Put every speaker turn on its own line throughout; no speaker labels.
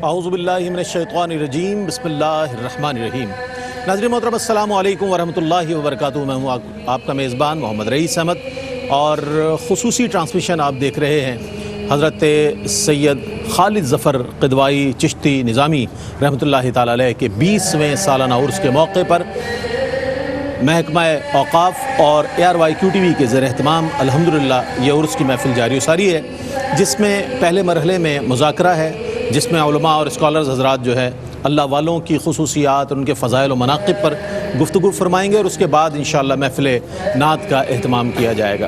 اعوذ باللہ من الشیطان الرجیم بسم اللہ الرحمن الرحیم۔ ناظرین محترم السلام علیکم ورحمۃ اللہ وبرکاتہ۔ میں ہوں آپ کا میزبان محمد رئیس احمد اور خصوصی ٹرانسمیشن آپ دیکھ رہے ہیں حضرت سید خالد ظفر قدوائی چشتی نظامی رحمۃ اللہ تعالی علیہ کے 20ویں سالانہ عرس کے موقع پر محکمہ اوقاف اور ARYQ-TV کے زیر اہتمام الحمدللہ یہ عرس کی محفل جاری و ساری ہے، جس میں پہلے مرحلے میں مذاکرہ ہے، جس میں علماء اور اسکالرز حضرات جو ہے اللہ والوں کی خصوصیات اور ان کے فضائل و مناقب پر گفتگو فرمائیں گے، اور اس کے بعد انشاءاللہ محفل نعت کا اہتمام کیا جائے گا۔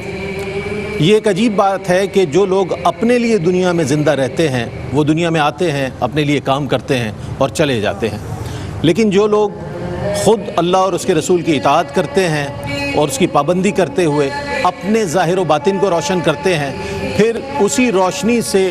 یہ ایک عجیب بات ہے کہ جو لوگ اپنے لیے دنیا میں زندہ رہتے ہیں وہ دنیا میں آتے ہیں، اپنے لیے کام کرتے ہیں اور چلے جاتے ہیں، لیکن جو لوگ خود اللہ اور اس کے رسول کی اطاعت کرتے ہیں اور اس کی پابندی کرتے ہوئے اپنے ظاہر و باطن کو روشن کرتے ہیں، پھر اسی روشنی سے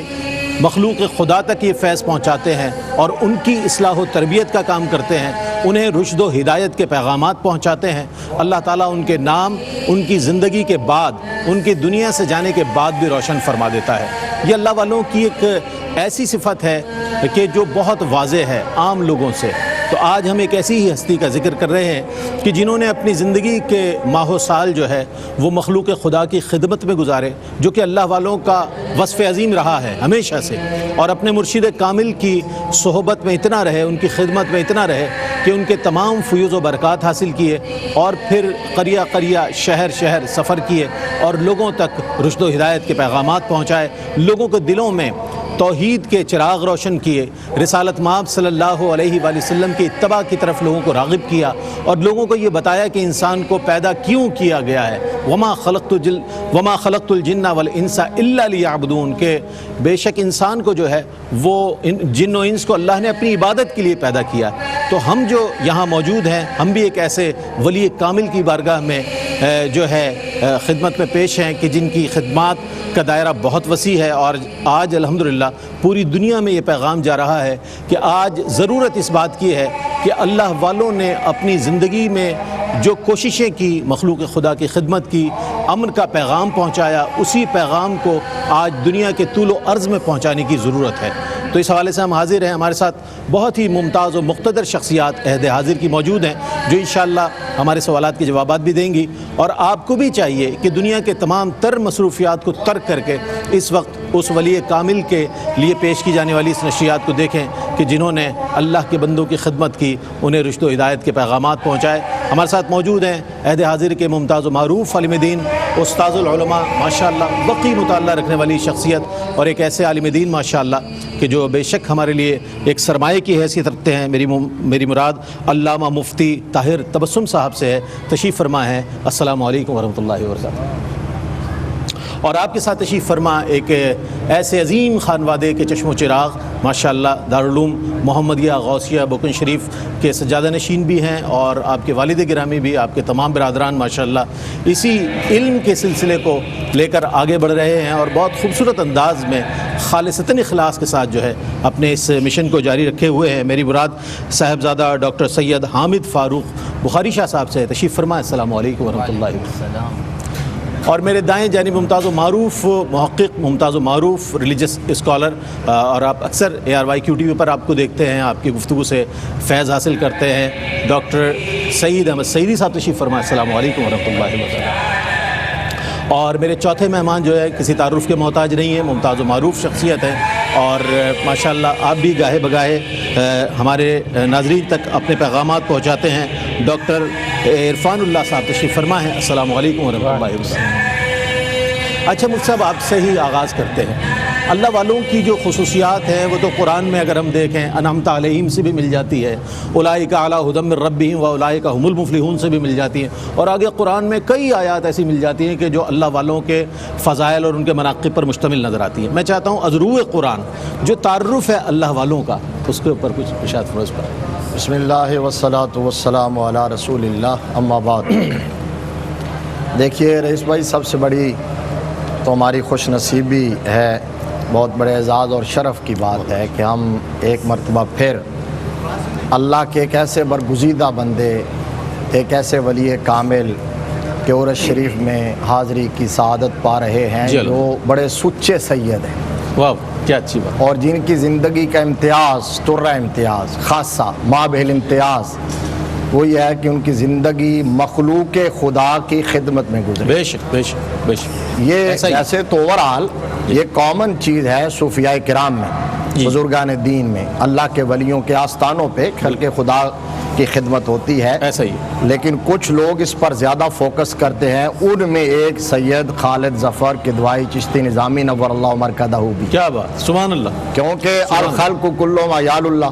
مخلوق خدا تک یہ فیض پہنچاتے ہیں اور ان کی اصلاح و تربیت کا کام کرتے ہیں، انہیں رشد و ہدایت کے پیغامات پہنچاتے ہیں، اللہ تعالیٰ ان کے نام ان کی زندگی کے بعد، ان کی دنیا سے جانے کے بعد بھی روشن فرما دیتا ہے۔ یہ اللہ والوں کی ایک ایسی صفت ہے کہ جو بہت واضح ہے عام لوگوں سے۔ تو آج ہم ایک ایسی ہی ہستی کا ذکر کر رہے ہیں کہ جنہوں نے اپنی زندگی کے ماہ و سال جو ہے وہ مخلوق خدا کی خدمت میں گزارے، جو کہ اللہ والوں کا وصف عظیم رہا ہے ہمیشہ سے، اور اپنے مرشد کامل کی صحبت میں اتنا رہے، ان کی خدمت میں اتنا رہے کہ ان کے تمام فیوز و برکات حاصل کیے، اور پھر قریہ قریہ شہر شہر سفر کیے اور لوگوں تک رشد و ہدایت کے پیغامات پہنچائے، لوگوں کے دلوں میں توحید کے چراغ روشن کیے، رسالت مآب صلی اللہ علیہ وآلہ وسلم کی اتباع کی طرف لوگوں کو راغب کیا، اور لوگوں کو یہ بتایا کہ انسان کو پیدا کیوں کیا گیا ہے، وما خلقت الجن والانس الا لیعبدون، کہ بے شک انسان کو جو ہے وہ جن و انس کو اللہ نے اپنی عبادت کے لیے پیدا کیا۔ تو ہم جو یہاں موجود ہیں ہم بھی ایک ایسے ولی کامل کی بارگاہ میں جو ہے خدمت میں پیش ہیں کہ جن کی خدمات کا دائرہ بہت وسیع ہے، اور آج الحمدللہ پوری دنیا میں یہ پیغام جا رہا ہے کہ آج ضرورت اس بات کی ہے کہ اللہ والوں نے اپنی زندگی میں جو کوششیں کی، مخلوق خدا کی خدمت کی، امن کا پیغام پہنچایا، اسی پیغام کو آج دنیا کے طول و عرض میں پہنچانے کی ضرورت ہے۔ تو اس حوالے سے ہم حاضر ہیں، ہمارے ساتھ بہت ہی ممتاز و مقتدر شخصیات عہد حاضر کی موجود ہیں جو انشاءاللہ ہمارے سوالات کے جوابات بھی دیں گی، اور آپ کو بھی چاہیے کہ دنیا کے تمام تر مصروفیات کو ترک کر کے اس وقت اس ولی کامل کے لیے پیش کی جانے والی اس نشریات کو دیکھیں کہ جنہوں نے اللہ کے بندوں کی خدمت کی، انہیں رشد و ہدایت کے پیغامات پہنچائے۔ ہمارے ساتھ موجود ہیں عہد حاضر کے ممتاز و معروف عالم دین، استاذ العلماء، ماشاءاللہ وقی مطالعہ رکھنے والی شخصیت، اور ایک ایسے عالم دین ماشاءاللہ کہ جو بے شک ہمارے لیے ایک سرمایہ کی حیثیت رکھتے ہیں۔ میری مراد علامہ مفتی طاہر تبسم صاحب سے ہے، تشریف فرما ہے۔ السلام علیکم ورحمۃ اللہ وبرکاتہ۔ اور آپ کے ساتھ تشریف فرما ایک ایسے عظیم خانوادے کے چشم و چراغ ماشاءاللہ دارالعلوم محمدیہ غوثیہ بکن شریف کے سجادہ نشین بھی ہیں، اور آپ کے والد گرامی بھی، آپ کے تمام برادران ماشاءاللہ اسی علم کے سلسلے کو لے کر آگے بڑھ رہے ہیں، اور بہت خوبصورت انداز میں خالصتاً اخلاص کے ساتھ جو ہے اپنے اس مشن کو جاری رکھے ہوئے ہیں۔ میری مراد صاحبزادہ ڈاکٹر سید حامد فاروق بخاری شاہ صاحب سے تشریف فرما۔ السلام علیکم ورحمۃ اللہ وبرکاتہ۔ اور میرے دائیں جانب ممتاز و معروف محقق، ممتاز و معروف ریلیجس اسکالر، اور آپ اکثر ARYQ-TV پر آپ کو دیکھتے ہیں، آپ کی گفتگو سے فیض حاصل کرتے ہیں، ڈاکٹر سعید احمد سعیدی صاحب تشریف فرمائے۔ السلام علیکم ورحمۃ اللہ وبرکاتہ۔ اور میرے چوتھے مہمان جو ہے کسی تعارف کے محتاج نہیں ہیں، ممتاز و معروف شخصیت ہیں، اور ماشاءاللہ آپ بھی گاہے بگاہے ہمارے ناظرین تک اپنے پیغامات پہنچاتے ہیں۔ ڈاکٹر عرفان اللہ صاحب تشریف فرما ہے۔ السلام علیکم ورحمۃ اللہ وبرکاتہ۔ اچھا مفتی صاحب، آپ سے ہی آغاز کرتے ہیں۔ اللہ والوں کی جو خصوصیات ہیں وہ تو قرآن میں اگر ہم دیکھیں انعمت علیہم سے بھی مل جاتی ہے، اولئک علی ھدی من ربہم واولئک ھم المفلحون سے بھی مل جاتی ہیں، اور آگے قرآن میں کئی آیات ایسی مل جاتی ہیں کہ جو اللہ والوں کے فضائل اور ان کے مناقب پر مشتمل نظر آتی ہیں۔ میں چاہتا ہوں از روئے قرآن جو تعارف ہے اللہ والوں کا، اس کے اوپر کچھ ارشاد فروز پر۔
بسم اللہ والصلاۃ والسلام علی رسول اللہ، اما بعد۔ دیکھیے رئیس بھائی، سب سے بڑی تو ہماری خوش نصیبی ہے، بہت بڑے اعزاز اور شرف کی بات ہے کہ ہم ایک مرتبہ پھر اللہ کے ایک ایسے برگزیدہ بندے، ایک ایسے ولی کامل کے عرس شریف میں حاضری کی سعادت پا رہے ہیں جو بڑے سچے سید ہیں۔
واہ، کیا اچھی بات.
اور جن کی زندگی کا امتیاز ترہ امتیاز خاصہ مابہل امتیاز وہ یہ ہے کہ ان کی زندگی مخلوق خدا کی خدمت میں گزرے.
بے شک بے شک بے شک.
یہ
ایسا ہی.
ایسے تو اوورآل یہ کامن چیز ہے صوفیاء کرام میں, بزرگان دین میں, اللہ کے ولیوں کے آستانوں پہ خلق خدا کی خدمت ہوتی ہے.
ایسا ہی.
لیکن کچھ لوگ اس پر زیادہ فوکس کرتے ہیں. ان میں ایک سید خالد ظفر کدوائی چشتی نظامی نور اللہ مرکزہ بھی.
کیا بات, سبحان اللہ.
کیونکہ الخلق کلهم عیال اللہ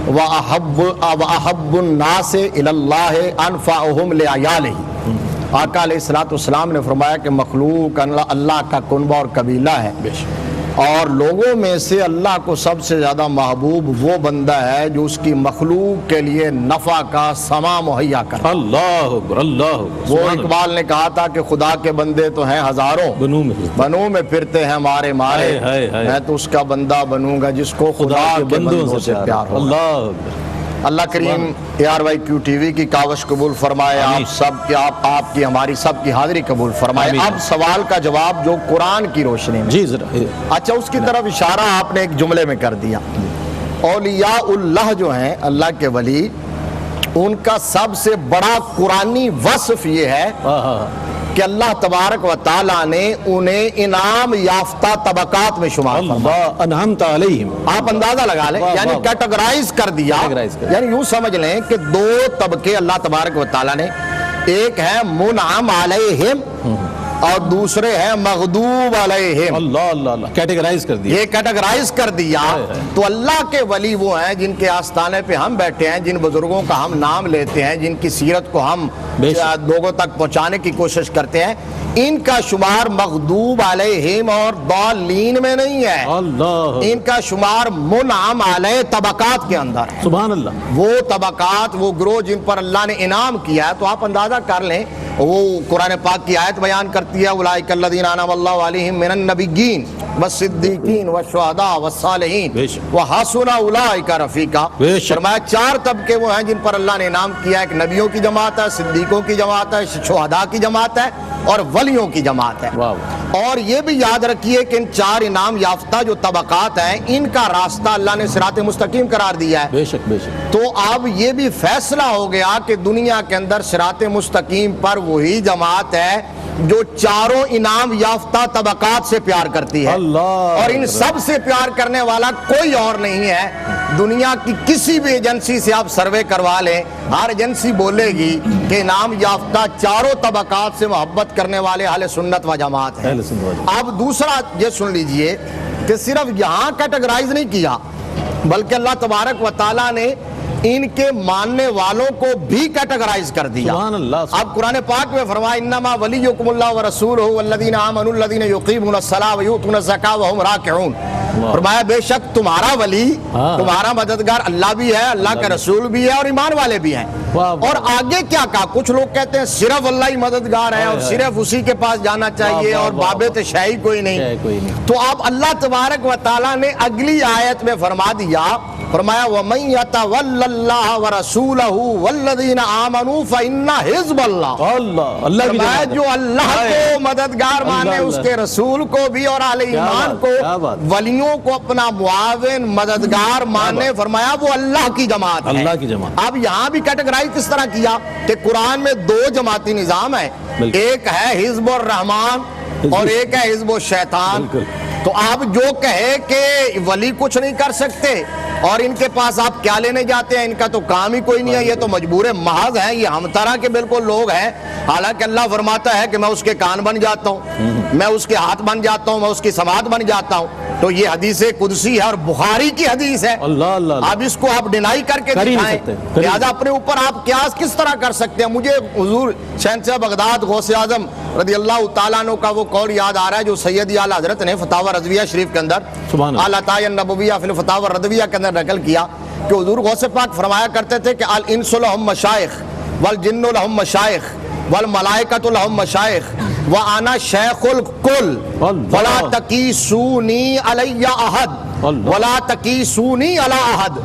وَأَحَبُّ النَّاسِ إِلَى اللَّهِ أَنفَعُهُمْ لِعَيَالِهِ. آقا علیہ السلام نے فرمایا کہ مخلوق اللہ کا کنبہ اور قبیلہ ہے, اور لوگوں میں سے اللہ کو سب سے زیادہ محبوب وہ بندہ ہے جو اس کی مخلوق کے لیے نفع کا سما مہیا کرتا.
اللہ اکبر اللہ اکبر.
وہ اقبال نے کہا تھا کہ خدا کے بندے تو ہیں ہزاروں, بنوں میں پھرتے ہیں مارے مارے, میں تو اس کا بندہ بنوں گا جس کو خدا کے بندوں سے پیار ہو.
اللہ اکبر.
اللہ کریم ARYQ ٹی وی کی کاوش قبول فرمائے, آپ سب کی آپ کی ہماری سب کی حاضری قبول فرمائے. اب سوال کا جواب جو قرآن کی روشنی میں.
جی ذرا.
اچھا, اس کی طرف اشارہ آپ نے ایک جملے میں کر دیا. اولیاء اللہ جو ہیں, اللہ کے ولی, ان کا سب سے بڑا قرآنی وصف یہ ہے کہ اللہ تبارک و تعالیٰ نے انہیں انعام یافتہ طبقات میں شمار فرمایا.
انعمت علیہم.
آپ اندازہ لگا لیں, یعنی کیٹیگرائز کر دیا. یعنی یوں سمجھ لیں کہ دو طبقے اللہ تبارک و تعالیٰ نے, ایک ہے منعم علیہم اور دوسرے ہیں مغضوب علیہم.
اللہ اللہ اللہ. کیٹیگرائز کر دیا.
یہ کیٹیگرائز کر دیا. تو اللہ کے ولی وہ ہیں جن کے آستانے پہ ہم بیٹھے ہیں, جن بزرگوں کا ہم نام لیتے ہیں, جن کی سیرت کو ہم لوگوں تک پہنچانے کی کوشش کرتے ہیں. ان کا شمار مغضوب علیہم اور ضالین میں نہیں ہے.
اللہ.
ان کا شمار منعم علیہ طبقات کے اندر ہے.
سبحان اللہ.
وہ طبقات, وہ گروہ جن پر اللہ نے انعام کیا ہے. تو آپ اندازہ کر لیں, وہ قرآن پاک کی آیت بیان کرتی ہے اولئک الذین انعم اللہ علیہم من النبیین والصدیقین والشہداء والصالحین وحسن اولئک رفیقا. فرمایا چار طبقے وہ ہیں جن پر اللہ نے انعام کیا ہے. ایک نبیوں کی جماعت ہے, صدیقوں کی جماعت ہے, شہداء کی جماعت ہے اور ولیوں کی جماعت ہے. اور یہ بھی یاد رکھیے کہ ان چار انعام یافتہ جو طبقات ہیں, ان کا راستہ اللہ نے صراط مستقیم قرار دیا ہے.
بے شک بے شک.
تو اب یہ بھی فیصلہ ہو گیا کہ دنیا کے اندر صراط مستقیم پر وہی جماعت ہے جو چاروں انعام یافتہ طبقات سے پیار کرتی ہے. اور ان سب سے پیار کرنے والا کوئی اور نہیں ہے. دنیا کی کسی بھی ایجنسی سے آپ سروے کروا لیں, ہر ایجنسی بولے گی کہ انعام یافتہ چاروں طبقات سے محبت کرنے والے اہل سنت و جماعت ہیں. اب دوسرا یہ سن لیجئے کہ صرف یہاں کیٹیگرائز نہیں کیا, بلکہ اللہ تبارک و تعالیٰ نے ان کے ماننے والوں کو بھی کیٹیگرائز کر دیا. اب قرآن پاک میں فرمایا انما ولیکم اللہ ورسولہ والذین آمنوا الذین یقیمون الصلاۃ ویؤتون الزکاۃ وہم راکعون. فرمایا بے شک تمہارا ولی, تمہارا مددگار اللہ بھی ہے, اللہ کا رسول بھی ہے اور ایمان والے بھی ہیں. اور آگے کیا کہا, کچھ لوگ کہتے ہیں صرف اللہ ہی مددگار ہے اور صرف اسی کے پاس جانا چاہیے اور بابت شاہی کوئی نہیں. تو اب اللہ تبارک و تعالیٰ نے اگلی آیت میں فرما دیا, فرمایا وَمَن يَتَوَلَّ اللَّهَ وَرَسُولَهُ وَالَّذِينَ آمَنُوا فَإِنَّ حِزْبَ اللَّهِ. فرمایا جو اللہ کو مددگار مانے, اس کے رسول کو بھی اور اہل ایمان کو, ولیوں کو اپنا معاون مددگار مانے, فرمایا وہ اللہ کی جماعت ہے. اللہ کی جماعت. اب یہاں بھی کیٹیگرائز کس طرح کیا کہ قرآن میں دو جماعتی نظام ہے, ایک ہے حزب الرحمان اور ایک ہے حزب الشیطان. تو آپ جو کہے کہ ولی کچھ نہیں کر سکتے اور ان کے پاس آپ کیا لینے جاتے ہیں, ان کا تو کام ہی کوئی نہیں ہے, یہ تو مجبور محض ہیں, یہ ہم طرح کے بالکل لوگ ہیں. حالانکہ اللہ فرماتا ہے کہ میں اس کے کان بن جاتا ہوں, میں اس کے ہاتھ بن جاتا ہوں, میں اس کی سماعت بن جاتا ہوں. تو یہ حدیث قدسی ہے اور بخاری کی حدیث ہے. اب اس کو آپ ڈینائی کر کے دکھائیں, لہذا اپنے اوپر آپ قیاس کس طرح کر سکتے ہیں. مجھے حضور شہنشاہ بغداد غوث اعظم رضی اللہ تعالیٰ عنہ کا وہ قول یاد آ رہا ہے جو سیدی اعلیٰ حضرت نے فتاوی رضویہ شریف کے اندر, العطایا النبویہ فی الفتاوی الرضویہ کے اندر نقل کیا کہ حضور غوث پاک فرمایا کرتے تھے کہ الانس لہم مشائخ والجن لہم مشائخ والملائکۃ لہم مشائخ وانا شیخ الکل ولا تقیسونی علی احد ولا تقیسونی علی احد.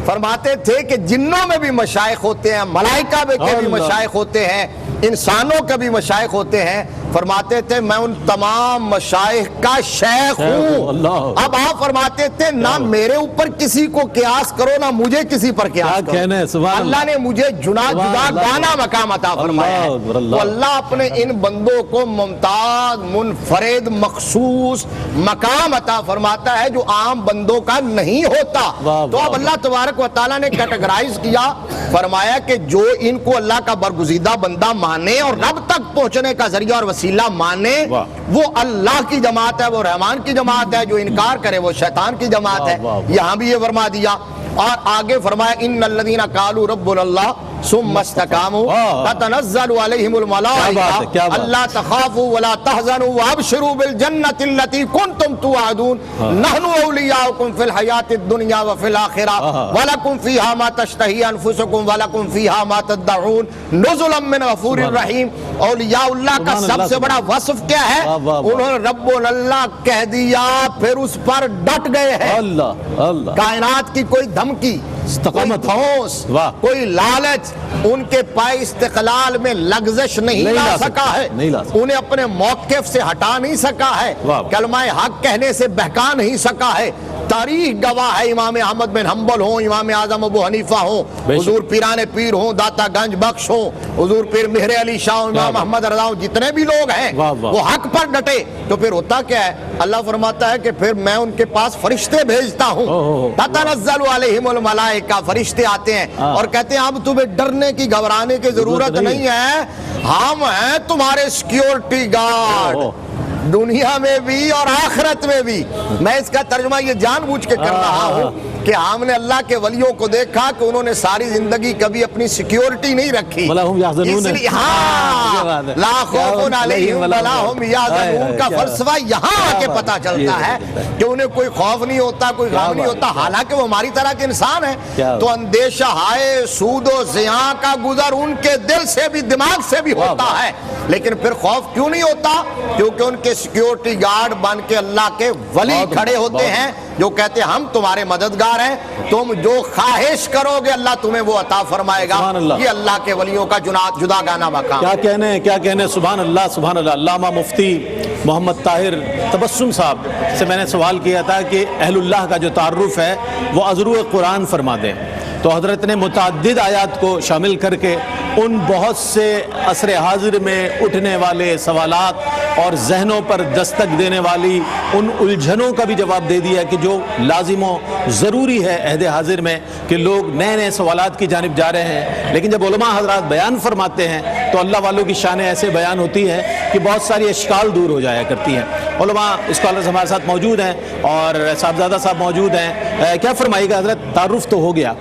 فرماتے تھے کہ جنوں میں بھی مشائخ ہوتے ہیں, ملائکہ کے بھی مشائخ ہوتے ہیں, انسانوں کے بھی مشائخ ہوتے ہیں, فرماتے تھے میں ان تمام مشائخ کا شیخ ہوں. اب آپ فرماتے تھے نہ میرے اوپر کسی کو قیاس کرو نہ مجھے کسی پر قیاس کرو. اللہ نے مجھے جدا گانا مقام عطا فرمایا ہے. تو اللہ اپنے ان بندوں کو ممتاز منفرد مخصوص مقام عطا فرماتا ہے جو عام بندوں کا نہیں ہوتا. تو اب اللہ تبارک و تعالیٰ نے کیٹیگرائز کیا, فرمایا کہ جو ان کو اللہ کا برگزیدہ بندہ مانے اور رب تک پہنچنے کا ذریعہ اور وسیلہ مانے وہ اللہ کی جماعت ہے, وہ رحمان کی جماعت ہے. جو انکار کرے وہ شیطان کی جماعت ہے. یہاں بھی یہ فرما دیا اور آگے فرمایا ان الذین قالوا ربنا اللہ ثم استقاموا تتنزل علیہم الملائکہ الا تخافوا ولا تحزنوا وابشروا بالجنۃ التي كنتم توعدون نحن اولیاؤکم فی الحیاۃ الدنیا وفی الآخرہ ولکم فیہا ما تشتہی انفسکم ولکم فیہا ما تدعون نزلا من غفور الرحیم. اولیاء اللہ کا سب سے بڑا وصف کیا ہے؟ انہوں نے رب اللہ کہہ دیا پھر اس پر ڈٹ گئے ہیں. کائنات کی کوئی دھمکی, کوئی دھوس, کوئی لالچ ان کے پائے استقلال میں لغزش نہیں لا سکا ہے, انہیں اپنے موقف سے ہٹا نہیں سکا ہے, کلمہ حق کہنے سے بہکا نہیں سکا ہے. تاریخ گواہ ہے, امام احمد بن حنبل ہوں, امام اعظم ابو حنیفہ ہوں, حضور پیران پیر ہوں, داتا گنج بخش ہوں, حضور پیر مہر علی شاہ, امام محمد رضا ہوں, جتنے بھی لوگ ہیں وہ حق پر ڈٹے. تو پھر ہوتا کیا ہے؟ اللہ فرماتا ہے کہ پھر میں ان کے پاس فرشتے بھیجتا ہوں. تتنزل علیہم الملائکہ, فرشتے آتے ہیں اور کہتے ہیں اب تمہیں ڈرنے کی گھبرانے کی ضرورت نہیں ہے, ہم ہیں تمہارے سیکیورٹی گارڈ دنیا میں بھی اور آخرت میں بھی. میں اس کا ترجمہ یہ جان بوجھ کے کر رہا ہوں کہ ہم نے اللہ کے ولیوں کو دیکھا کہ انہوں نے ساری زندگی کبھی اپنی سیکیورٹی نہیں رکھی, اس لیے لا خوف علیہم ولا هم یحزنون کا فلسفہ یہاں آ کے پتہ چلتا ہے کہ انہیں کوئی خوف نہیں ہوتا, کوئی غم نہیں ہوتا, حالانکہ وہ ہماری طرح کے انسان ہیں. تو اندیشہ ہائے سود و زیاں کا گزر ان کے دل سے بھی دماغ سے بھی ہوتا ہے, لیکن پھر خوف کیوں نہیں ہوتا؟ کیونکہ ان کے سیکیورٹی گارڈ بن کے اللہ کے ولی کھڑے ہوتے ہیں جو کہتے ہیں ہم تمہارے مددگار ہیں, تم جو خواہش کرو گے اللہ تمہیں وہ عطا فرمائے گا. یہ اللہ کے ولیوں کا جدا گانا مقام.
کیا کہنے سبحان اللہ سبحان اللہ. علامہ مفتی محمد طاہر تبسم صاحب سے میں نے سوال کیا تھا کہ اہل اللہ کا جو تعارف ہے وہ عذرو قرآن فرما دیں, تو حضرت نے متعدد آیات کو شامل کر کے ان بہت سے عصر حاضر میں اٹھنے والے سوالات اور ذہنوں پر دستک دینے والی ان الجھنوں کا بھی جواب دے دیا کہ جو لازم و ضروری ہے عہد حاضر میں کہ لوگ نئے نئے سوالات کی جانب جا رہے ہیں. لیکن جب علماء حضرات بیان فرماتے ہیں تو اللہ والوں کی شان ایسے بیان ہوتی ہے کہ بہت ساری اشکال دور ہو جایا کرتی ہیں. علماء اسکالرز ہمارے ساتھ موجود ہیں اور صاحبزادہ صاحب موجود ہیں. کیا فرمائے گا حضرت؟ تعارف تو ہو گیا,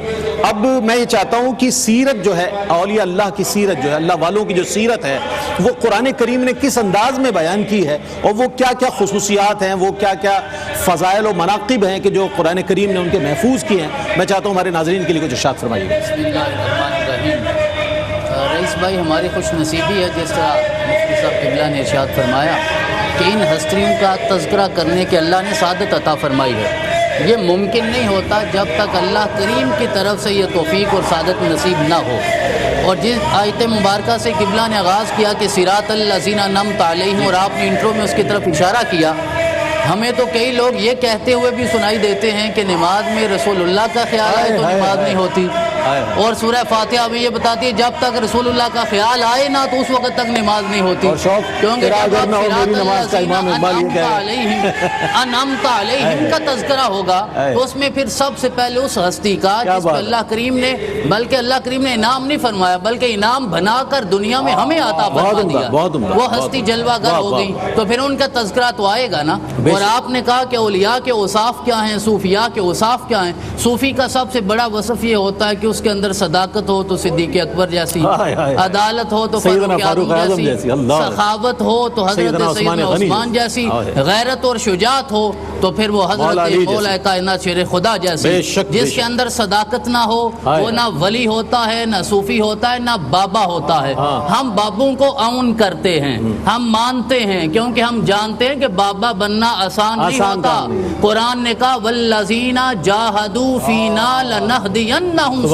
اب میں یہ چاہتا ہوں کہ سیرت جو ہے اولیاء اللہ کی سیرت جو ہے, اللہ والوں کی جو سیرت ہے وہ قرآن کریم نے کس انداز میں بیان کی ہے اور وہ کیا کیا خصوصیات ہیں, وہ کیا کیا فضائل و مناقب ہیں کہ جو قرآن کریم نے ان کے محفوظ کیے ہیں. میں چاہتا ہوں ہمارے ناظرین کے لیے کچھ ارشاد فرمائیے گا.
بسم اللہ الرحمن الرحیم. رئیس بھائی ہماری خوش نصیبی ہے جس طرح مفتی صاحب قبلہ نے ارشاد فرمایا کہ ان ہستیوں کا تذکرہ کرنے کے اللہ نے سعادت عطا فرمائی ہے. یہ ممکن نہیں ہوتا جب تک اللہ کریم کی طرف سے یہ توفیق اور سعادت نصیب نہ ہو. اور جس آیت مبارکہ سے قبلہ نے آغاز کیا کہ صراط الذین انعمت علیہم, اور آپ نے انٹرو میں اس کی طرف اشارہ کیا, ہمیں تو کئی لوگ یہ کہتے ہوئے بھی سنائی دیتے ہیں کہ نماز میں رسول اللہ کا خیال آئے تو نماز نہیں ہوتی, اور سورہ فاتحہ میں یہ بتاتی ہے جب تک رسول اللہ کا خیال آئے نہ تو اس وقت تک نماز نہیں ہوتی. کیونکہ انعمت علیہم کا تذکرہ ہوگا تو اس میں پھر سب سے پہلے اس ہستی کا جس پہ اللہ کریم نے, بلکہ اللہ کریم نے انعام نہیں فرمایا بلکہ انعام بنا کر دنیا میں ہمیں عطا فرما دیا, وہ ہستی جلوہ گر ہو گئی, تو پھر ان کا تذکرہ تو آئے گا نا. اور آپ نے کہا کہ اولیاء کے اوصاف کیا ہیں, صوفیاء کے اوصاف کیا ہیں. صوفی کا سب سے بڑا وصف یہ ہوتا ہے کہ اس کے اندر صداقت ہو تو صدیق اکبر جیسی, عدالت ہو تو فاروق اعظم جیسی, سخاوت ہو تو حضرت سیدنا عثمان جیسی, غیرت اور شجاعت ہو تو پھر وہ حضرت مولا کائنات شیر خدا جیسی. جس کے اندر صداقت نہ ہو وہ نہ ولی ہوتا ہے, نہ صوفی ہوتا ہے, نہ بابا ہوتا ہے. ہم بابوں کو اون کرتے ہیں, ہم مانتے ہیں کیونکہ ہم جانتے ہیں کہ بابا بننا آسان نہیں ہوتا. قرآن نے کہا والذین جاہدوا فینا لنہدینہم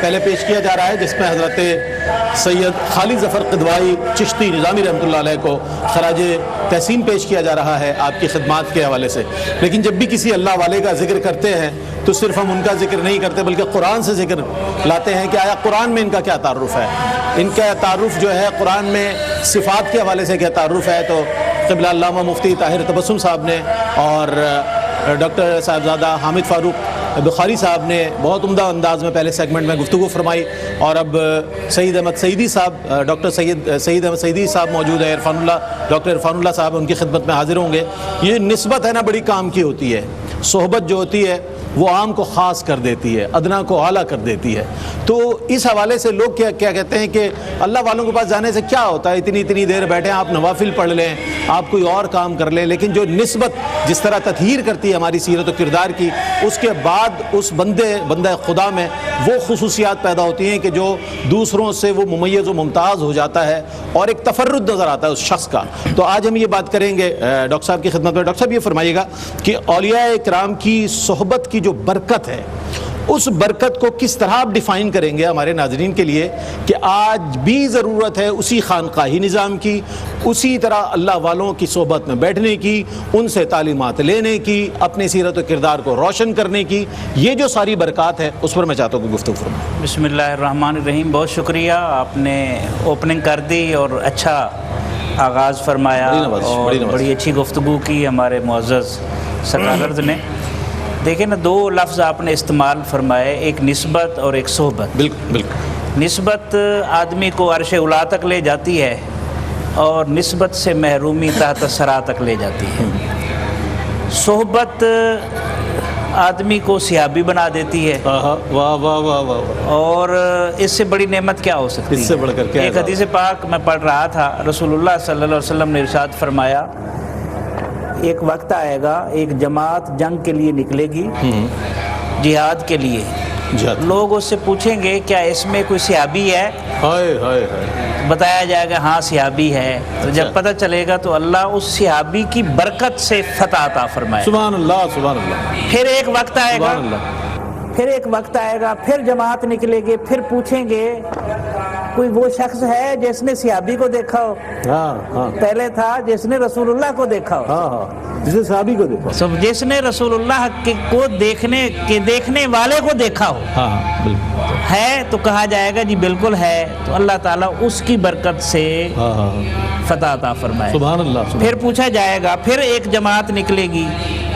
پہلے پیش کیا جا رہا ہے جس میں حضرت سید خالد ظفر قدوائی چشتی نظامی رحمۃ اللہ علیہ کو خراج تحسین پیش کیا جا رہا ہے آپ کی خدمات کے حوالے سے. لیکن جب بھی کسی اللہ والے کا ذکر کرتے ہیں تو صرف ہم ان کا ذکر نہیں کرتے بلکہ قرآن سے ذکر لاتے ہیں کہ آیا قرآن میں ان کا کیا تعارف ہے. ان کا تعارف جو ہے قرآن میں صفات کے حوالے سے کیا تعارف ہے. تو قبلہ علامہ مفتی طاہر تبسم صاحب نے اور ڈاکٹر صاحبزادہ حامد فاروق بخاری صاحب نے بہت عمدہ انداز میں پہلے سیگمنٹ میں گفتگو فرمائی, اور اب سعید احمد سعیدی صاحب ڈاکٹر سعید احمد سعیدی صاحب موجود ہے, ڈاکٹر عرفان اللہ صاحب ان کی خدمت میں حاضر ہوں گے. یہ نسبت ہے نا بڑی کام کی ہوتی ہے. صحبت جو ہوتی ہے وہ عام کو خاص کر دیتی ہے, ادنا کو اعلیٰ کر دیتی ہے. تو اس حوالے سے لوگ کیا کہتے ہیں کہ اللہ والوں کے پاس جانے سے کیا ہوتا ہے, اتنی دیر بیٹھیں, آپ نوافل پڑھ لیں, آپ کوئی اور کام کر لیں. لیکن جو نسبت جس طرح تطہیر کرتی ہے ہماری سیرت و کردار کی, اس کے بعد اس بندہ خدا میں وہ خصوصیات پیدا ہوتی ہیں کہ جو دوسروں سے وہ ممیز و ممتاز ہو جاتا ہے اور ایک تفرد نظر آتا ہے اس شخص کا. تو آج ہم یہ بات کریں گے ڈاکٹر صاحب کی خدمت میں. ڈاکٹر صاحب یہ فرمائیے گا کہ اولیاء کرام کی صحبت کی جو برکت ہے, اس برکت کو کس طرح آپ ڈیفائن کریں گے ہمارے ناظرین کے لیے کہ آج بھی ضرورت ہے اسی خانقاہی نظام کی, اسی طرح اللہ والوں کی صحبت میں بیٹھنے کی, ان سے تعلیمات لینے کی, اپنی سیرت و کردار کو روشن کرنے کی. یہ جو ساری برکات ہے اس پر میں چاہتا ہوں کہ گفتگو فرمائیں.
بسم اللہ الرحمن الرحیم. بہت شکریہ, آپ نے اوپننگ کر دی اور اچھا آغاز فرمایا اور بڑی اچھی گفتگو کی ہمارے معزز سکالرز نے. دیکھیں نا, دو لفظ آپ نے استعمال فرمائے, ایک نسبت اور ایک صحبت.
بالکل.
نسبت آدمی کو عرش اولا تک لے جاتی ہے اور نسبت سے محرومی تحت ثری تک لے جاتی ہے. صحبت آدمی کو صحابی بنا دیتی ہے.
واہ واہ واہ واہ.
اور اس سے بڑی نعمت کیا ہو سکتی ہے,
اس سے بڑھ کر کیا.
ایک حدیث پاک میں پڑھ رہا تھا, رسول اللہ صلی اللہ علیہ وسلم نے ارشاد فرمایا, ایک وقت آئے گا ایک جماعت جنگ کے لیے نکلے گی, جہاد کے لیے. لوگ اس سے پوچھیں گے کیا اس میں کوئی صحابی ہے؟ بتایا جائے گا ہاں صحابی ہے. تو جب پتہ چلے گا تو اللہ اس صحابی کی برکت سے فتح عطا فرمائے.
سبحان اللہ سبحان اللہ.
پھر ایک وقت آئے گا, پھر جماعت نکلے گی, پھر پوچھیں گے کوئی وہ شخص ہے جس نے صحابی کو دیکھا ہو؟ پہلے تھا جس نے رسول اللہ کو دیکھا ہو,
جس نے صحابی کو دیکھا,
جس نے رسول اللہ کو دیکھنے والے کو دیکھا ہو. ہے تو کہا جائے گا جی بالکل ہے. تو اللہ تعالیٰ اس کی برکت سے فتح عطا فرمائے.
سبحان اللہ.
پھر پوچھا جائے گا, پھر ایک جماعت نکلے گی,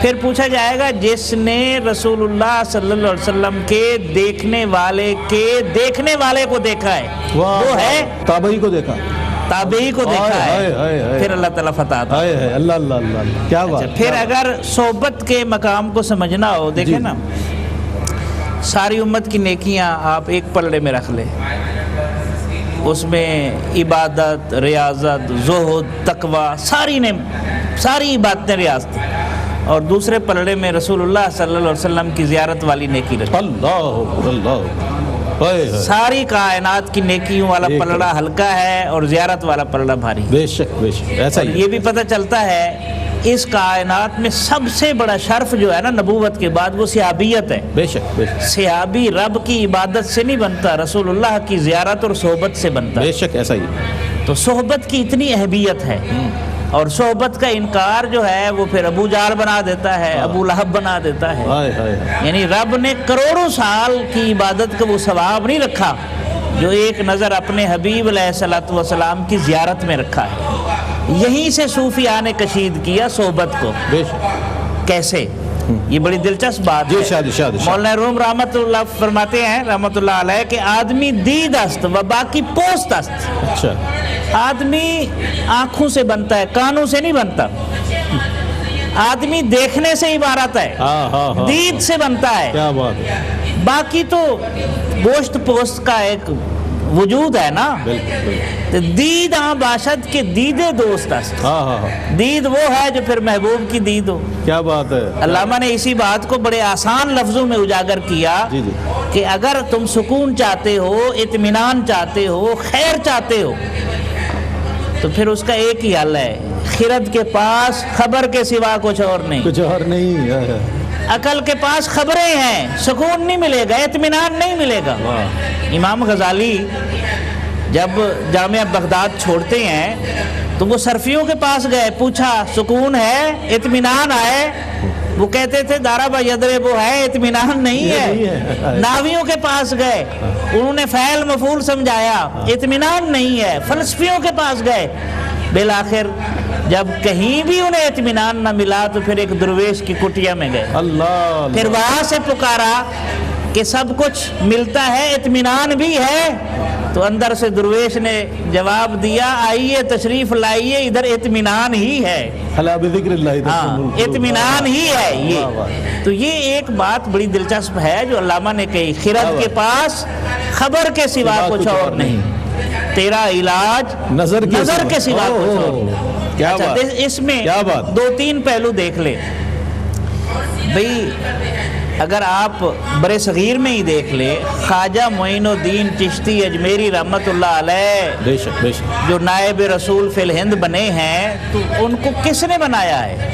پھر پوچھا جائے گا جس نے رسول اللہ صلی اللہ علیہ وسلم کے دیکھنے والے کو دیکھا ہے, وہ ہے
تابعی کو دیکھا,
ہے. پھر اللہ تعالیٰ فتح عطا.
اللہ اللہ اللہ, کیا بات.
پھر اگر صحبت کے مقام کو سمجھنا ہو, دیکھیں نا, ساری امت کی نیکیاں آپ ایک پلڑے میں رکھ لیں, اس میں عبادت, ریاضت, زہد, تقوی, ساری عبادتیں ریاضتیں, اور دوسرے پلڑے میں رسول اللہ صلی اللہ علیہ وسلم کی زیارت والی نیکی رکھیں.
اللہ.
ساری کائنات کی نیکیوں والا پلڑا ہلکا ہے اور زیارت والا پلڑا بھاری.
بے شک ایسا ہی.
یہ بھی پتہ چلتا ہے اس کائنات میں سب سے بڑا شرف جو ہے نا نبوت کے بعد, وہ صحابیت ہے.
بے شک.
صحابی رب کی عبادت سے نہیں بنتا, رسول اللہ کی زیارت اور صحبت سے بنتا.
بے شک ایسا ہی.
تو صحبت کی اتنی اہمیت ہے, اور صحبت کا انکار جو ہے وہ پھر ابو جہل بنا دیتا ہے, ابو لہب بنا دیتا ہے. یعنی رب نے کروڑوں سال کی عبادت کا وہ ثواب نہیں رکھا جو ایک نظر اپنے حبیب علیہ الصلوۃ والسلام کی زیارت میں رکھا ہے. یہیں سے صوفیاء نے کشید کیا صحبت کو. کیسے؟ یہ بڑی دلچسپ بات ہے. مولانا روم رحمت اللہ فرماتے ہیں رحمت اللہ علیہ کہ آدمی دید است و باقی پوست است.
اچھا.
آدمی آنکھوں سے بنتا ہے, کانوں سے نہیں بنتا. آدمی دیکھنے سے عبارت ہے, دید سے بنتا ہے.
کیا بات ہے.
باقی تو گوشت پوست کا ایک وجود ہے نا. دید باشد کے دید دوست است. دید وہ ہے جو پھر محبوب کی دید ہو.
کیا بات ہے.
علامہ نے اسی بات کو بڑے آسان لفظوں میں اجاگر کیا کہ اگر تم سکون چاہتے ہو, اطمینان چاہتے ہو, خیر چاہتے ہو, تو پھر اس کا ایک ہی حل ہے, خرد کے پاس خبر کے سوا کچھ اور نہیں. عقل کے پاس خبریں ہیں، سکون نہیں ملے گا، اطمینان نہیں ملے گا۔ امام غزالی جب جامعہ بغداد چھوڑتے ہیں تو وہ صرفیوں کے پاس گئے، پوچھا سکون ہے، اطمینان آئے؟ وہ کہتے تھے دارا یدرب وہ ہے، اطمینان نہیں ہے۔ ناویوں کے پاس گئے، انہوں نے فعل مفعول سمجھایا، اطمینان نہیں ہے۔ فلسفیوں کے پاس گئے، بالآخر جب کہیں بھی انہیں اطمینان نہ ملا تو پھر ایک درویش کی کٹیا میں گئے،
اللہ
پھر وہاں سے پکارا کہ سب کچھ ملتا ہے، اطمینان بھی ہے، تو اندر سے درویش نے جواب دیا آئیے تشریف لائیے، ادھر اطمینان ہی ہے،
اللہ بذکر اللہ،
ہاں اطمینان ہی ہے یہ۔ تو یہ ایک بات بڑی دلچسپ ہے جو علامہ نے کہی، خرد کے پاس خبر کے سوا کچھ اور نہیں، تیرا علاج نظر کے سوا کچھ اور نہیں۔
کیا
اچھا
بات،
اس میں
کیا بات،
دو تین پہلو دیکھ لیں بھئی۔ اگر آپ برے صغیر میں ہی دیکھ لیں، خواجہ معین الدین چشتی اجمیری رحمت اللہ علیہ
بے شک بے شک،
جو نائب رسول فی الہند بنے ہیں، تو ان کو کس نے بنایا ہے؟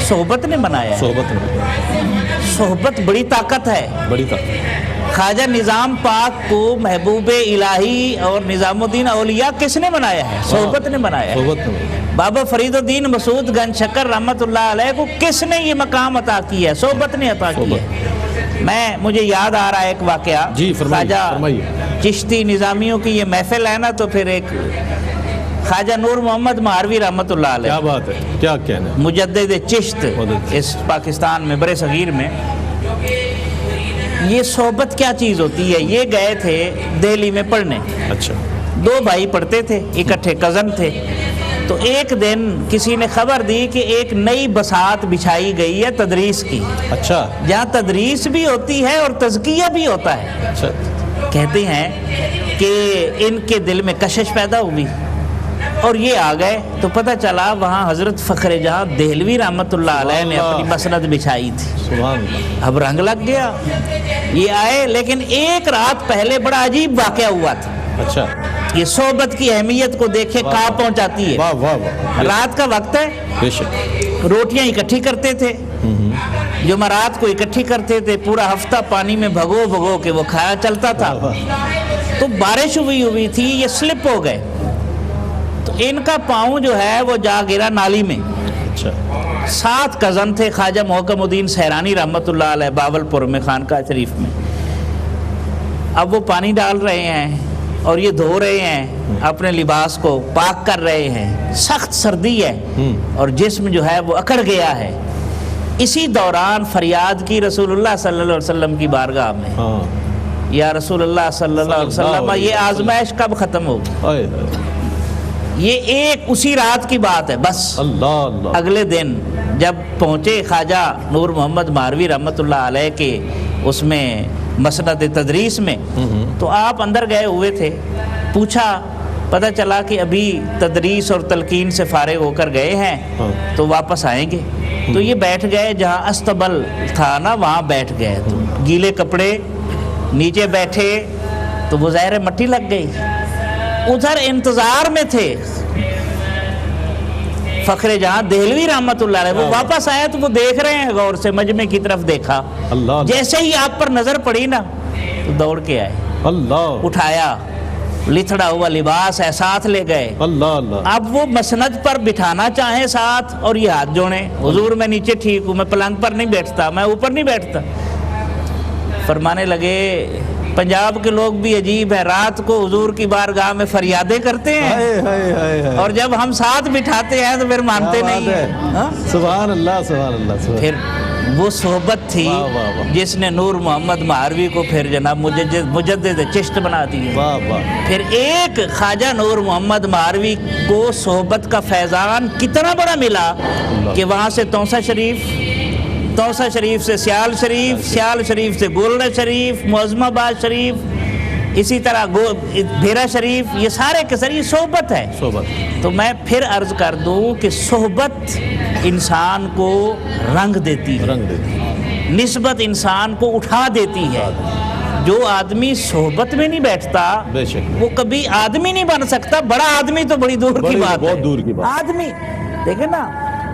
صحبت نے بنایا ہے۔
صحبت میں
صحبت بڑی طاقت ہے،
بڑی طاقت۔
خواجہ نظام پاک کو محبوب الہی اور نظام الدین اولیاء کس نے بنایا ہے؟ صحبت نے بنایا ہے۔
صحبت میں
بابا فرید الدین مسعود گنج شکر رحمت اللہ علیہ کو کس نے یہ مقام عطا کیا ہے؟ صحبت نے عطا کی ہے۔ مجھے یاد آ رہا ہے ایک واقعہ،
جی فرمائیے
خواجہ
فرمائیے۔
چشتی نظامیوں کی یہ محفل ہے نا، تو پھر ایک خواجہ نور محمد مہاروی رحمت اللہ علیہ،
کیا بات ہے، کیا کہنا ہے،
مجدد چشت اس پاکستان میں برے صغیر میں، یہ صحبت کیا چیز ہوتی ہے؟ یہ گئے تھے دہلی میں پڑھنے،
اچھا،
دو بھائی پڑھتے تھے اکٹھے، کزن تھے۔ تو ایک دن کسی نے خبر دی کہ ایک نئی بساط بچھائی گئی ہے تدریس کی،
اچھا
جہاں تدریس بھی ہوتی ہے اور تزکیہ بھی ہوتا ہے۔
اچھا،
کہتے ہیں کہ ان کے دل میں کشش پیدا ہوئی اور یہ آ گئے، تو پتہ چلا وہاں حضرت فخر جہاں دہلوی رحمت اللہ علیہ نے اپنی مسند بچھائی تھی۔
سبحان اللہ،
اب رنگ لگ گیا، یہ آئے، لیکن ایک رات پہلے بڑا عجیب واقعہ ہوا تھا۔
اچھا،
یہ صحبت کی اہمیت کو دیکھے کہاں پہنچاتی ہے۔
واہ واہ واہ،
رات کا وقت ہے،
بے شک،
روٹیاں اکٹھی کرتے تھے، جمعرات کو اکٹھی کرتے تھے، پورا ہفتہ پانی میں بھگو بھگو کے وہ کھایا چلتا تھا۔ تو بارش ہوئی تھی، یہ سلپ ہو گئے، تو ان کا پاؤں جو ہے وہ جا گرا نالی میں۔
اچھا،
7 کزن تھے، خواجہ محکم الدین سہرانی رحمت اللہ علیہ باولپور میں خانقاہ شریف میں۔ اب وہ پانی ڈال رہے ہیں اور یہ دھو رہے ہیں، اپنے لباس کو پاک کر رہے ہیں، سخت سردی ہے اور جسم جو ہے وہ اکڑ گیا ہے۔ اسی دوران فریاد کی رسول اللہ صلی اللہ علیہ وسلم کی بارگاہ میں،
ہاں،
یا رسول اللہ صلی اللہ علیہ وسلم، یہ آزمائش کب ختم ہوگی؟
ہائے ہائے،
یہ ایک اسی رات کی بات ہے بس۔
اللہ اللہ،
اگلے دن جب پہنچے خواجہ نور محمد مہاروی رحمت اللہ علیہ کے اس میں مسند تدریس میں، تو آپ اندر گئے ہوئے تھے، پوچھا، پتہ چلا کہ ابھی تدریس اور تلقین سے فارغ ہو کر گئے ہیں تو واپس آئیں گے۔ تو یہ بیٹھ گئے جہاں استبل تھا نا، وہاں بیٹھ گئے، تو گیلے کپڑے نیچے بیٹھے، تو وہ ظاہر مٹی لگ گئی۔ ادھر انتظار میں تھے فخر جہاں دہلوی رحمت اللہ علیہ، وہ واپس آیا تو وہ دیکھ رہے ہیں غور سے، مجمع کی طرف دیکھا،
اللہ،
جیسے ہی آپ پر نظر پڑی نا تو دوڑ کے آئے،
اللہ،
اٹھایا، لتھڑا ہوا لباس ہے ساتھ لے گئے۔
اللہ اللہ،
اب وہ مسند پر بٹھانا چاہیں ساتھ اور یہ ہاتھ جوڑیں، حضور میں نیچے ٹھیک ہوں، میں پلنگ پر نہیں بیٹھتا، میں اوپر نہیں بیٹھتا۔ فرمانے لگے پنجاب کے لوگ بھی عجیب ہیں، رات کو حضور کی بارگاہ میں فریادیں کرتے ہیں
ہائے ہائے ہائے ہائے،
اور جب ہم ساتھ بٹھاتے ہیں تو پھر مانتے
کیا
نہیں
بات
ہیں۔
ہے،
ہاں؟
سبحان اللہ سبحان اللہ سبحان،
پھر وہ صحبت تھی
واہ واہ واہ،
جس نے نور محمد مہاروی کو پھر جناب مجدد چشت بنا دی۔
واہ واہ،
پھر ایک خواجہ نور محمد مہاروی کو صحبت کا فیضان کتنا بڑا ملا کہ وہاں سے توسا شریف سے سیال شریف سے گولڑا شریف، معظم آباد شریف، اسی طرح بھیرا شریف، یہ سارے کے سارے یہ صحبت ہے۔
صحبت،
تو میں پھر عرض کر دوں کہ صحبت انسان کو رنگ دیتی ہے،
رنگ دیتی،
نسبت انسان کو اٹھا دیتی ہے۔ جو آدمی صحبت میں نہیں بیٹھتا
بے شک،
وہ کبھی آدمی نہیں بن سکتا، بڑا آدمی تو بڑی دور کی بات ہے،
بہت دور کی بات،
آدمی دیکھیں نا،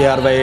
ARY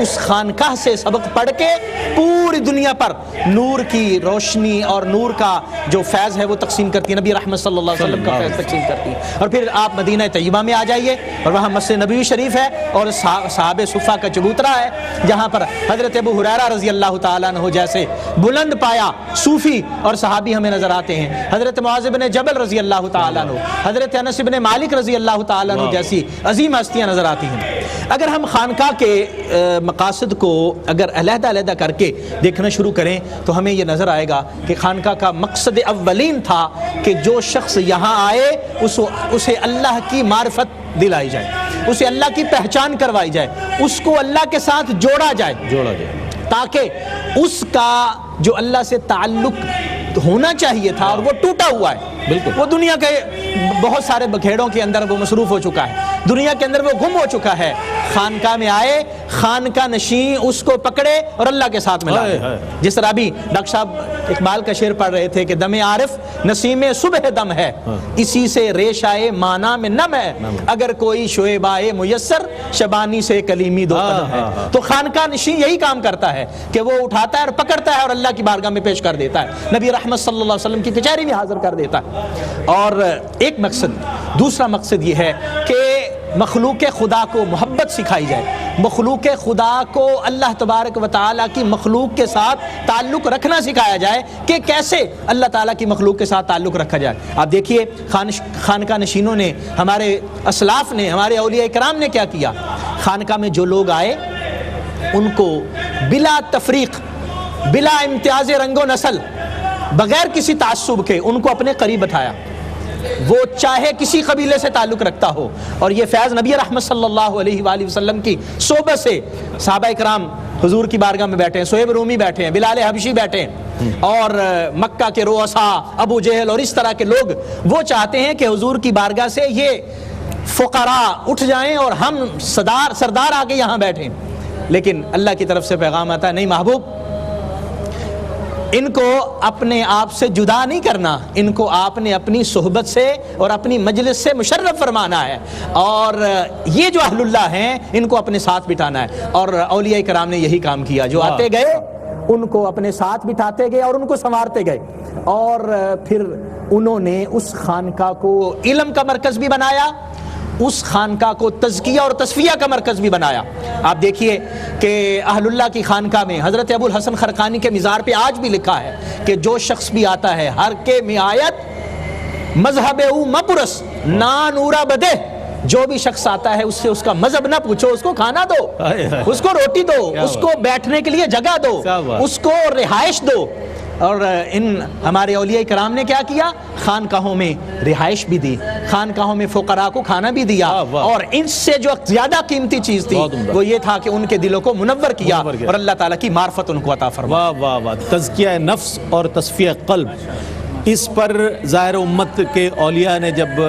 اس خانقاہ سے سبق پڑھ کے پوری دنیا پر نور کی روشنی اور نور کا جو فیض ہے وہ تقسیم کرتی ہے، نبی رحمت صلی اللہ علیہ وسلم کا فیض تقسیم کرتی ہے۔ اور پھر آپ مدینہ طیبہ میں آ جائیے اور وہاں مسجد نبوی شریف ہے اور صحابہ صفہ کا چبوترا ہے، جہاں پر حضرت ابو ہریرہ رضی اللہ تعالیٰ عنہ جیسے بلند پایا صوفی اور صحابی ہمیں نظر آتے ہیں، حضرت معاذ بن جبل رضی اللہ تعالیٰ عنہ، حضرت انس بن مالک رضی اللہ تعالیٰ عنہ جیسی عظیم ہستیاں نظر آتی ہیں۔ اگر ہم خانقاہ کے مقاصد کو اگر علیحدہ علیحدہ کر کے دیکھنا شروع کریں تو ہمیں یہ نظر آئے گا کہ خانقاہ کا مقصد اولین تھا کہ جو شخص یہاں آئے اسے اللہ کی معرفت دلائی جائے، اسے اللہ کی پہچان کروائی جائے، اس کو اللہ کے ساتھ جوڑا جائے تاکہ اس کا جو اللہ سے تعلق ہونا چاہیے تھا اور وہ ٹوٹا ہوا ہے، بالکل وہ دنیا کے بہت سارے بکھیڑوں کے اندر وہ مصروف ہو چکا ہے، دنیا کے اندر وہ گم ہو چکا ہے، خانقاہ میں آئے، خانقاہ نشین اس کو پکڑے اور اللہ کے ساتھ ملا دے۔ جس طرح ابھی ڈاکٹر صاحب اقبال کا شعر پڑھ رہے تھے کہ دم عارف نسیم صبح دم ہے، اسی سے ریش آئے مانا میں نم ہے، اگر کوئی شعیب آئے میسر شبانی سے کلیمی دو قدم ہے۔ تو خانقاہ نشین یہی کام کرتا ہے کہ وہ اٹھاتا ہے اور پکڑتا ہے اور اللہ کی بارگاہ میں پیش کر دیتا ہے، نبی رحمت صلی اللہ علیہ وسلم کی کچہری میں حاضر کر دیتا ہے۔ اور ایک مقصد، دوسرا مقصد یہ ہے کہ مخلوق خدا کو محبت سکھائی جائے، مخلوق خدا کو اللہ تبارک و تعالیٰ کی مخلوق کے ساتھ تعلق رکھنا سکھایا جائے کہ کیسے اللہ تعالیٰ کی مخلوق کے ساتھ تعلق رکھا جائے۔ آپ دیکھیے خانقاہ نشینوں نے، ہمارے اسلاف نے، ہمارے اولیاء کرام نے کیا کیا، خانقاہ میں جو لوگ آئے ان کو بلا تفریق، بلا امتیاز رنگ و نسل، بغیر کسی تعصب کے ان کو اپنے قریب بٹھایا، وہ چاہے کسی قبیلے سے تعلق رکھتا ہو۔ اور یہ فیض نبی رحمت صلی اللہ علیہ وآلہ وسلم کی صحبت سے صحابہ اکرام حضور کی بارگاہ میں بیٹھے ہیں، صہیب رومی بیٹھے ہیں، بلال حبشی بیٹھے ہیں، اور مکہ کے رؤسا ابو جہل اور اس طرح کے لوگ وہ چاہتے ہیں کہ حضور کی بارگاہ سے یہ فقراء اٹھ جائیں اور ہم سردار آ کے یہاں بیٹھیں، لیکن اللہ کی طرف سے پیغام آتا ہے، نہیں محبوب، ان کو اپنے آپ سے جدا نہیں کرنا، ان کو آپ نے اپنی صحبت سے اور اپنی مجلس سے مشرف فرمانا ہے، اور یہ جو اہل اللہ ہیں ان کو اپنے ساتھ بٹھانا ہے۔ اور اولیاء کرام نے یہی کام کیا، جو آتے گئے ان کو اپنے ساتھ بٹھاتے گئے اور ان کو سنوارتے گئے، اور پھر انہوں نے اس خانقاہ کو علم کا مرکز بھی بنایا، اس خانقاہ کو تزکیہ اور تصفیہ کا مرکز بھی بنایا۔ آپ دیکھیے کہ اہل اللہ کی خانقاہ میں حضرت ابو الحسن خرقانی کے مزار پہ آج بھی لکھا ہے کہ جو شخص بھی آتا ہے ہر کے میں آیت مذہب او مپرس نا نورا بدے، جو بھی شخص آتا ہے اس سے اس کا مذہب نہ پوچھو، اس کو کھانا دو، اس کو روٹی دو، اس کو بیٹھنے کے لیے جگہ دو، اس کو رہائش دو۔ اور ان ہمارے اولیاء کرام نے کیا کیا، خانقاہوں میں رہائش بھی دی، خانقاہوں میں فقراء کو کھانا بھی دیا، اور ان سے جو زیادہ قیمتی چیز تھی وہ یہ تھا کہ ان کے دلوں کو منور کیا اور اللہ تعالیٰ کی معرفت ان کو عطا فرمائی۔
واہ واہ واہ، تزکیہ نفس اور تصفیہ قلب، اس پر ظاہر امت کے اولیاء نے جب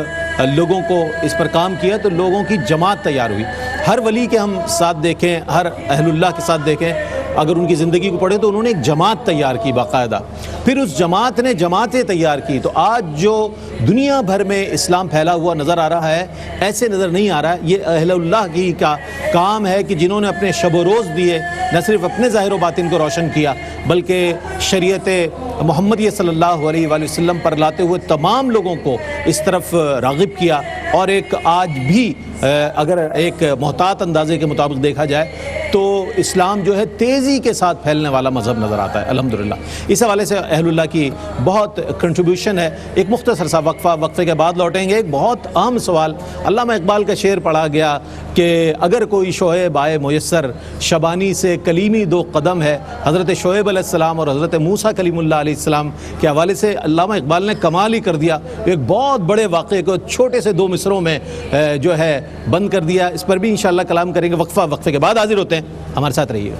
لوگوں کو اس پر کام کیا تو لوگوں کی جماعت تیار ہوئی۔ ہر ولی کے ہم ساتھ دیکھیں، ہر اہل اللہ کے ساتھ دیکھیں، اگر ان کی زندگی کو پڑھیں تو انہوں نے ایک جماعت تیار کی باقاعدہ، پھر اس جماعت نے جماعتیں تیار کی، تو آج جو دنیا بھر میں اسلام پھیلا ہوا نظر آ رہا ہے ایسے نظر نہیں آ رہا ہے۔ یہ اہل اللہ کی کا کام ہے کہ جنہوں نے اپنے شب و روز دیے، نہ صرف اپنے ظاہر و باطن کو روشن کیا بلکہ شریعت محمدیہ صلی اللہ علیہ وآلہ وسلم پر لاتے ہوئے تمام لوگوں کو اس طرف راغب کیا۔ اور ایک آج بھی اگر ایک محتاط اندازے کے مطابق دیکھا جائے تو اسلام جو ہے تیزی کے ساتھ پھیلنے والا مذہب نظر آتا ہے الحمدللہ۔ اس حوالے سے اہل اللہ کی بہت کنٹریبیوشن ہے۔ ایک مختصر سا وقفے کے بعد لوٹیں گے۔ ایک بہت اہم سوال، علامہ اقبال کا شعر پڑھا گیا کہ اگر کوئی شعیب آئے میسر شبانی سے کلیمی دو قدم ہے، حضرت شعیب علیہ السلام اور حضرت موسیٰ کلیم اللہ علیہ السلام کے حوالے سے علامہ اقبال نے کمال ہی کر دیا، ایک بہت بڑے واقعے کو چھوٹے سے دو مصروں میں جو ہے بند کر دیا۔ اس پر بھی انشاءاللہ کلام کریں گے، وقفے کے بعد حاضر ہوتے ہیں، ہمارے ساتھ رہیے۔